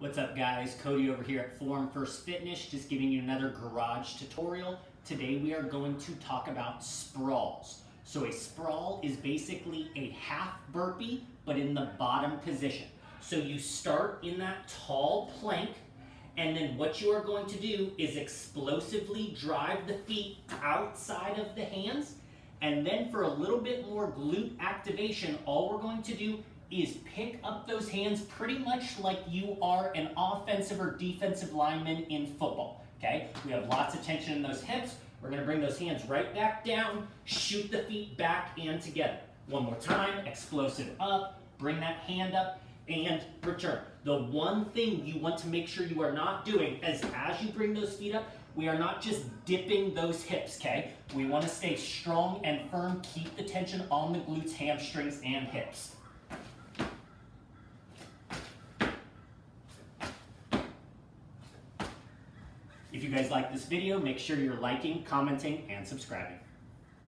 What's up guys, Cody over here at Form First Fitness, just giving you another garage tutorial. Today we are going to talk about sprawls. So a sprawl is basically a half burpee, but in the bottom position. So you start in that tall plank, and then what you are going to do is explosively drive the feet outside of the hands, and then for a little bit more glute activation, all we're going to do is pick up those hands pretty much like you are an offensive or defensive lineman in football, okay? We have lots of tension in those hips. We're gonna bring those hands right back down, shoot the feet back and together. One more time, explosive up, bring that hand up, and return. The one thing you want to make sure you are not doing is as you bring those feet up, we are not just dipping those hips, okay? We wanna stay strong and firm, keep the tension on the glutes, hamstrings, and hips. If you guys like this video, make sure you're liking, commenting, and subscribing.